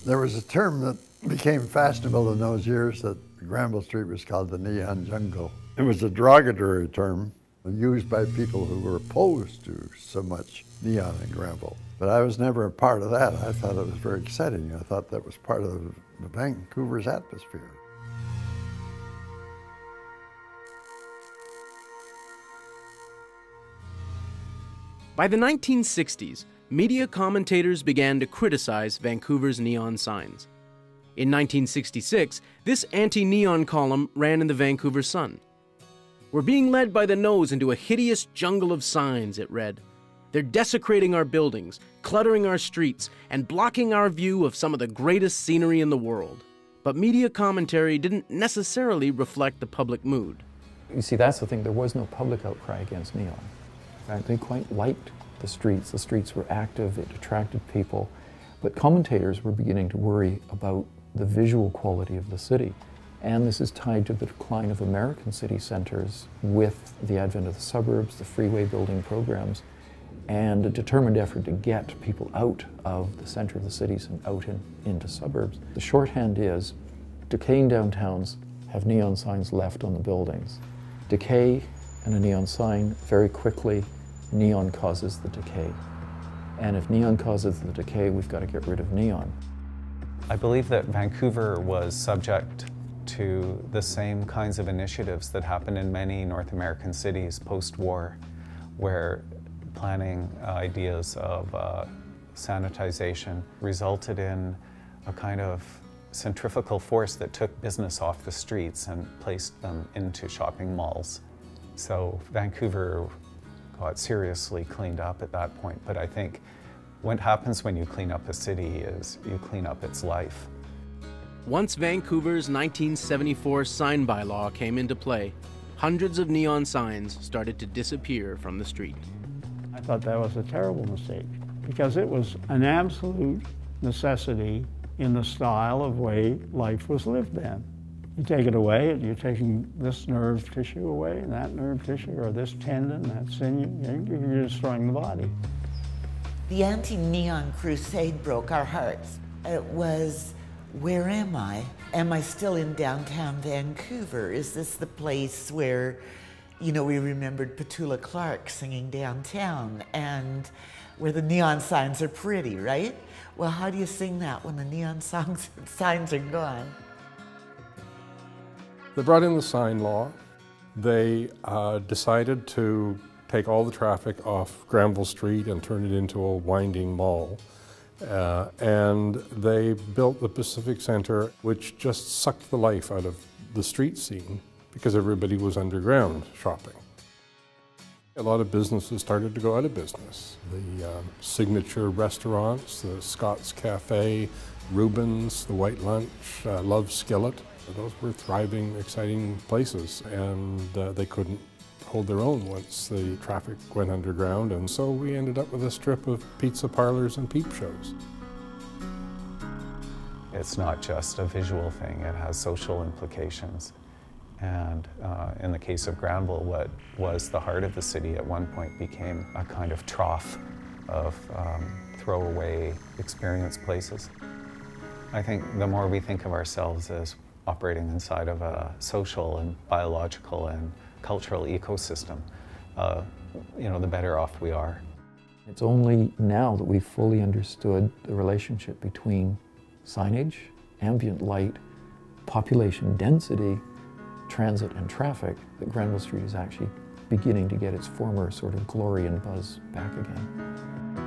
There was a term that became fashionable in those years that Granville Street was called the Neon Jungle. It was a derogatory term used by people who were opposed to so much neon in Granville. But I was never a part of that. I thought it was very exciting. I thought that was part of Vancouver's atmosphere. By the 1960s, media commentators began to criticize Vancouver's neon signs. In 1966, this anti-neon column ran in the Vancouver Sun. "We're being led by the nose into a hideous jungle of signs," it read. "They're desecrating our buildings, cluttering our streets, and blocking our view of some of the greatest scenery in the world." But media commentary didn't necessarily reflect the public mood. You see, that's the thing. There was no public outcry against neon. In fact, they quite liked the streets. The streets were active, it attracted people. But commentators were beginning to worry about the visual quality of the city. And this is tied to the decline of American city centers with the advent of the suburbs, the freeway building programs, and a determined effort to get people out of the center of the cities and out into suburbs. The shorthand is, decaying downtowns have neon signs left on the buildings. Decay and a neon sign, very quickly, neon causes the decay. And if neon causes the decay, we've got to get rid of neon. I believe that Vancouver was subject to the same kinds of initiatives that happened in many North American cities post-war, where planning ideas of sanitization resulted in a kind of centrifugal force that took business off the streets and placed them into shopping malls. So Vancouver got seriously cleaned up at that point, but I think what happens when you clean up a city is you clean up its life. Once Vancouver's 1974 sign bylaw came into play, hundreds of neon signs started to disappear from the street. I thought that was a terrible mistake because it was an absolute necessity in the style of way life was lived then. You take it away, and you're taking this nerve tissue away, and that nerve tissue, or this tendon, that sinew, you're destroying the body. The anti-neon crusade broke our hearts. It was, where am I? Am I still in downtown Vancouver? Is this the place where, you know, we remembered Petula Clark singing downtown, and where the neon signs are pretty, right? Well, how do you sing that when the neon signs are gone? They brought in the sign law. They decided to take all the traffic off Granville Street and turn it into a winding mall. And they built the Pacific Center, which just sucked the life out of the street scene because everybody was underground shopping. A lot of businesses started to go out of business. The signature restaurants, the Scott's Cafe, Rubens, the White Lunch, Love Skillet, those were thriving, exciting places, and they couldn't hold their own once the traffic went underground, and so we ended up with a strip of pizza parlors and peep shows. It's not just a visual thing, it has social implications. And in the case of Granville, what was the heart of the city at one point became a kind of trough of throwaway experience places. I think the more we think of ourselves as operating inside of a social and biological and cultural ecosystem, you know, the better off we are. It's only now that we've fully understood the relationship between signage, ambient light, population density, transit and traffic, that Granville Street is actually beginning to get its former sort of glory and buzz back again.